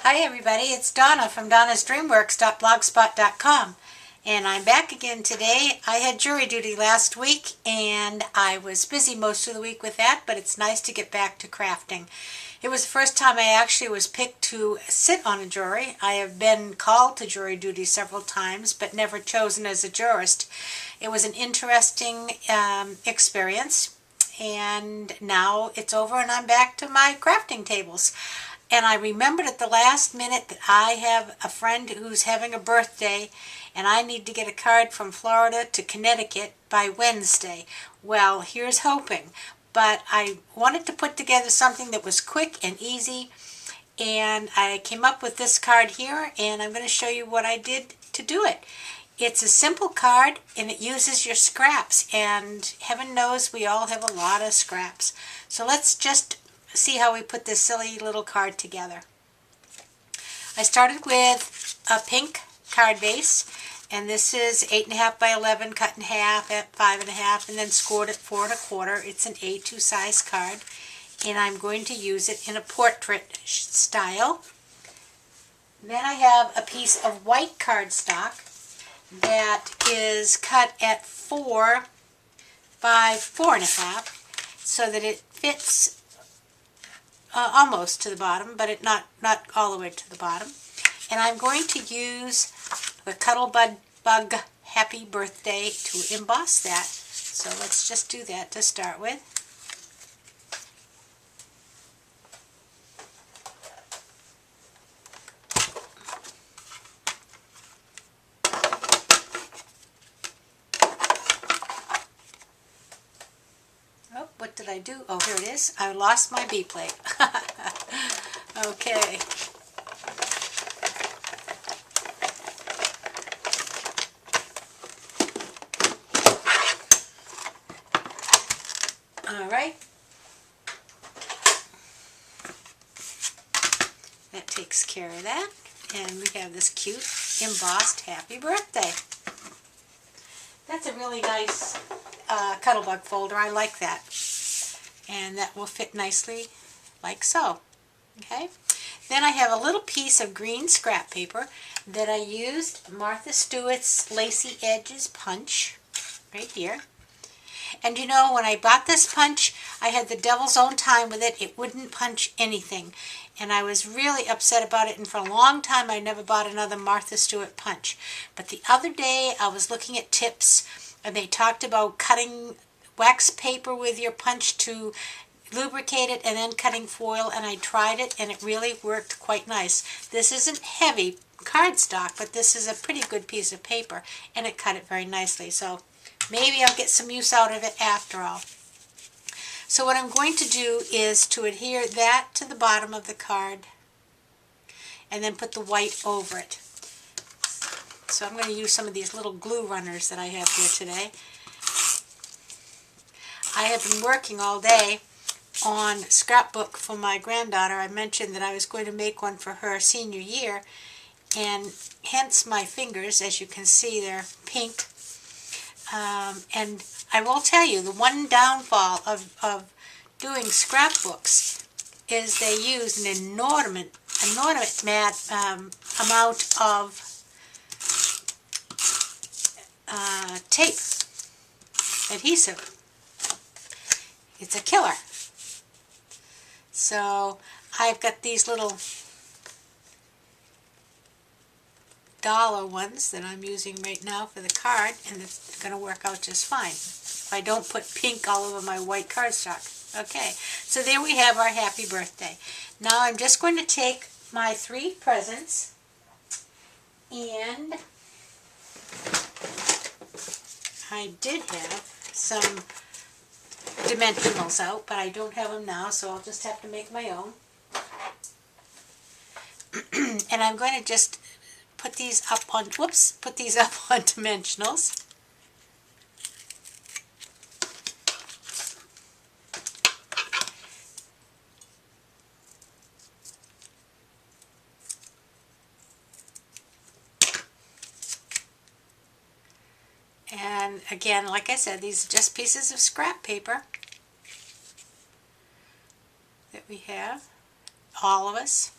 Hi everybody, it's Donna from donnasdreamworks.blogspot.com, and I'm back again today. I had jury duty last week and I was busy most of the week with that, but it's nice to get back to crafting. It was the first time I actually was picked to sit on a jury. I have been called to jury duty several times, but never chosen as a jurist. It was an interesting experience, and now it's over and I'm back to my crafting tables. And I remembered at the last minute that I have a friend who's having a birthday and I need to get a card from Florida to Connecticut by Wednesday. Well, here's hoping. But I wanted to put together something that was quick and easy, and I came up with this card here, and I'm going to show you what I did to do it. It's a simple card and it uses your scraps, and heaven knows we all have a lot of scraps. So let's just see how we put this silly little card together. I started with a pink card base, and this is 8.5 by 11 cut in half at 5.5 and then scored at 4 1/4. It's an A2 size card, and I'm going to use it in a portrait style. Then I have a piece of white cardstock that is cut at 4 by 4.5 so that it fits almost to the bottom, but not all the way to the bottom. And I'm going to use the Cuttlebug Happy Birthday to emboss that. So let's just do that to start with. Oh, what did I do? Oh, here it is. I lost my B plate. Okay. All right. That takes care of that. And we have this cute embossed Happy Birthday. That's a really nice Cuttlebug folder. I like that. And that will fit nicely like so. Okay. Then I have a little piece of green scrap paper that I used Martha Stewart's Lacy Edges punch right here. And you know, when I bought this punch, I had the devil's own time with it. It wouldn't punch anything. And I was really upset about it, and for a long time I never bought another Martha Stewart punch. But the other day I was looking at tips, and they talked about cutting wax paper with your punch to lubricate it and then cutting foil, and I tried it and it really worked quite nice. This isn't heavy cardstock, but this is a pretty good piece of paper, and it cut it very nicely. So maybe I'll get some use out of it after all. So what I'm going to do is to adhere that to the bottom of the card and then put the white over it. So I'm going to use some of these little glue runners that I have here today. I have been working all day on Scrapbook for my granddaughter. I mentioned that I was going to make one for her senior year, and hence my fingers. As you can see, they're pink. And I will tell you, the one downfall of doing scrapbooks is they use an inordinate amount of tape, adhesive. It's a killer. So I've got these little dollar ones that I'm using right now for the card, and it's going to work out just fine if I don't put pink all over my white cardstock. Okay, so there we have our Happy Birthday. Now I'm just going to take my 3 presents, and I did have some dimensionals out, but I don't have them now, so I'll just have to make my own. And I'm going to just put these up on, put these up on dimensionals. And again, like I said, these are just pieces of scrap paper that we have, all of us.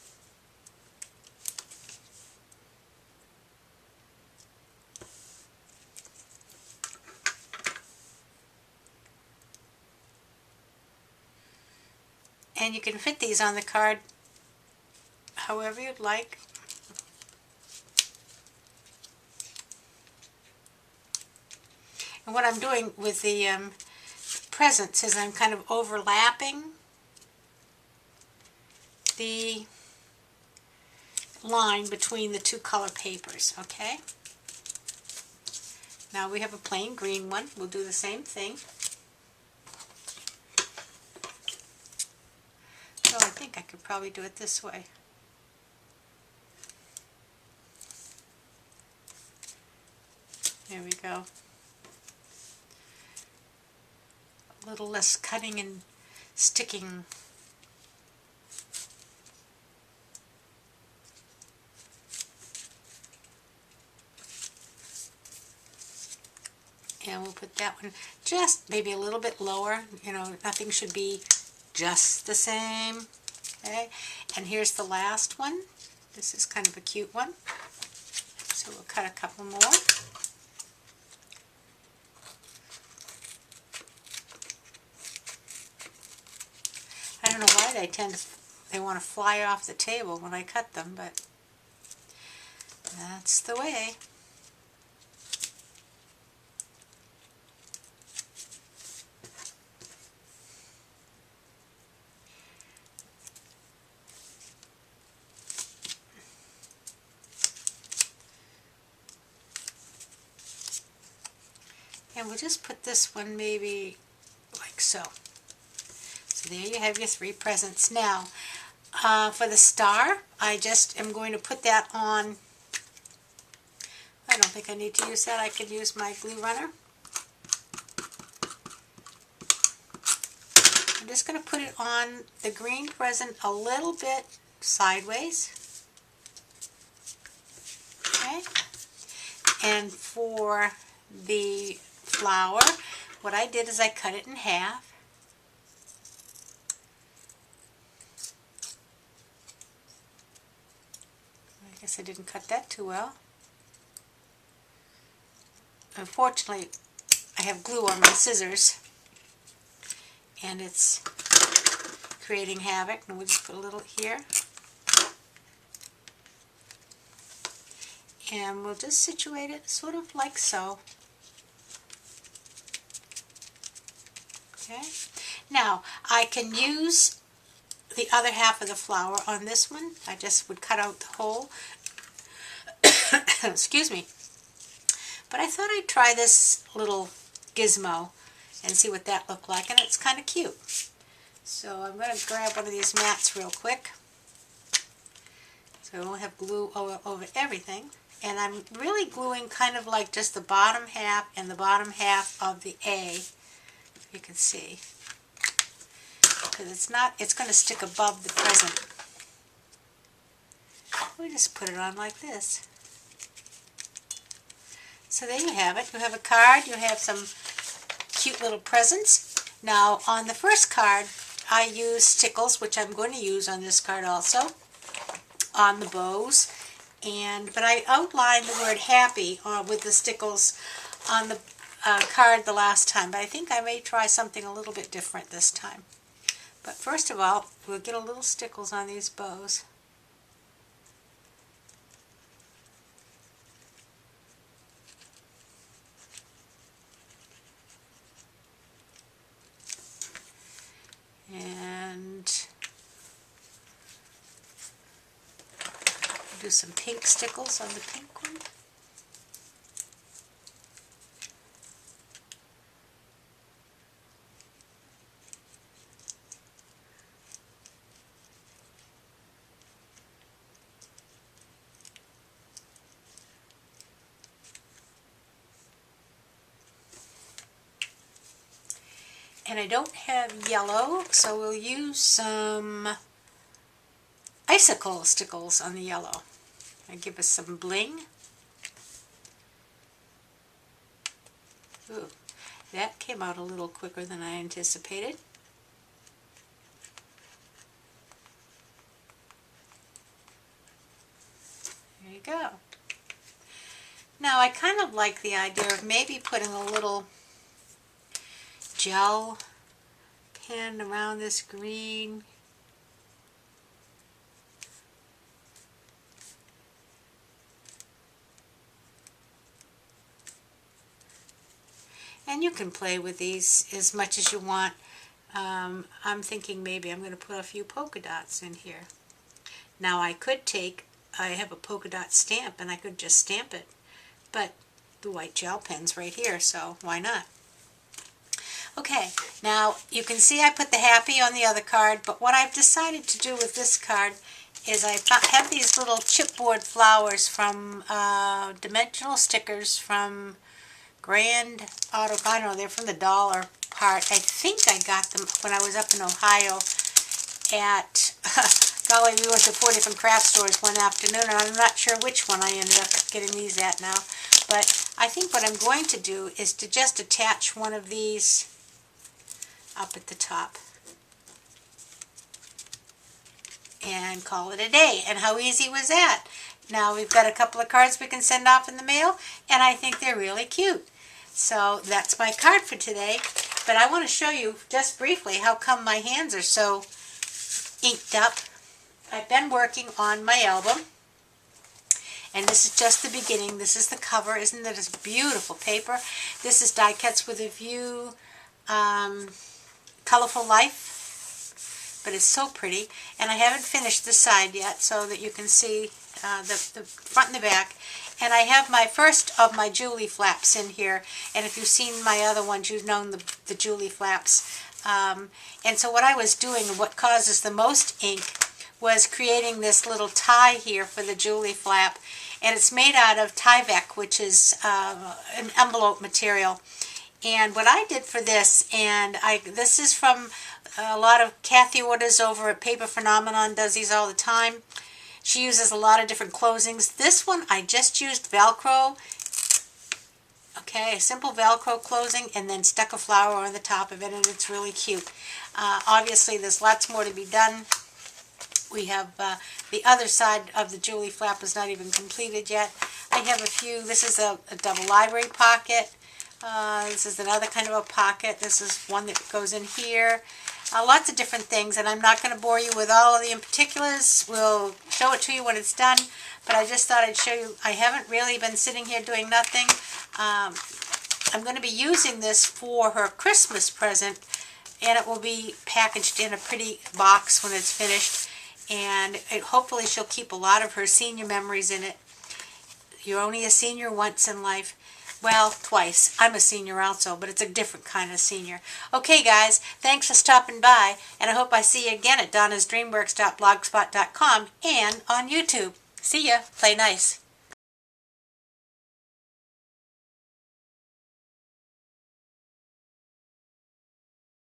And you can fit these on the card however you'd like. And what I'm doing with the presents is I'm kind of overlapping the line between the two color papers, okay? Now we have a plain green one. We'll do the same thing. So I think I could probably do it this way. There we go. A little less cutting and sticking. And we'll put that one just maybe a little bit lower. You know, nothing should be just the same. Okay, and here's the last one. This is kind of a cute one. So we'll cut a couple more. I don't know why they want to fly off the table when I cut them, but that's the way. And we'll just put this one maybe like so. So there you have your 3 presents. Now, for the star, I just am going to put that on. I don't think I need to use that. I could use my glue runner. I'm just going to put it on the green present a little bit sideways. Okay. And for the flower, what I did is I cut it in half. I guess I didn't cut that too well. Unfortunately, I have glue on my scissors and it's creating havoc, and we'll just put a little here. And we'll just situate it sort of like so. Okay. Now, I can use the other half of the flower on this one. I just would cut out the hole. Excuse me. But I thought I'd try this little gizmo and see what that looked like, and it's kind of cute. So I'm going to grab one of these mats real quick, so I won't have glue over everything. And I'm really gluing kind of like just the bottom half and the bottom half of the A, you can see, because it's going to stick above the present. We just put it on like this. So there you have it. You have a card, you have some cute little presents. Now on the first card I use stickles, which I'm going to use on this card also, on the bows. But I outlined the word happy with the stickles on the card the last time, but I think I may try something a little bit different this time. But first of all, we'll get a little stickles on these bows. And do some pink stickles on the pink one. And I don't have yellow, so we'll use some icicle stickles on the yellow. And give us some bling. Ooh, that came out a little quicker than I anticipated. There you go. Now I kind of like the idea of maybe putting a little gel pen around this green. And you can play with these as much as you want. I'm thinking maybe I'm going to put a few polka dots in here. Now I have a polka dot stamp and I could just stamp it, but the white gel pen's right here, so why not? Okay, now you can see I put the happy on the other card, but what I've decided to do with this card is I have these little chipboard flowers from dimensional stickers from Grand Auto. I don't know, they're from the dollar part. I think I got them when I was up in Ohio at, golly, we went to 4 different craft stores one afternoon, and I'm not sure which one I ended up getting these at now. But I think what I'm going to do is to just attach one of these up at the top and call it a day. And how easy was that? Now we've got a couple of cards we can send off in the mail, and I think they're really cute. So that's my card for today. But I want to show you just briefly how come my hands are so inked up. I've been working on my album, and this is just the beginning. This is the cover. Isn't that a beautiful paper? This is Die Cuts with a View, Colorful Life, but it's so pretty. And I haven't finished this side yet so that you can see the front and the back. And I have my first of my Julie flaps in here, and if you've seen my other ones, you've known the Julie flaps. And so what I was doing, what causes the most ink, was creating this little tie here for the Julie flap, and it's made out of Tyvek, which is an envelope material. And what I did for this, and this is from a lot of Kathy orders over at Paper Phenomenon, does these all the time. She uses a lot of different closings. This one I just used Velcro, okay, a simple Velcro closing, and then stuck a flower on the top of it, and it's really cute. Obviously there's lots more to be done. We have the other side of the Julie flap is not even completed yet. I have a few. This is a double library pocket. This is another kind of a pocket. This is one that goes in here. Lots of different things, and I'm not going to bore you with all of the particulars. We'll show it to you when it's done, but I just thought I'd show you. I haven't really been sitting here doing nothing. I'm going to be using this for her Christmas present, and it will be packaged in a pretty box when it's finished, and hopefully she'll keep a lot of her senior memories in it. You're only a senior once in life. Well, twice. I'm a senior also, but it's a different kind of senior. Okay, guys, thanks for stopping by, and I hope I see you again at donnasdreamworks.blogspot.com and on YouTube. See ya. Play nice.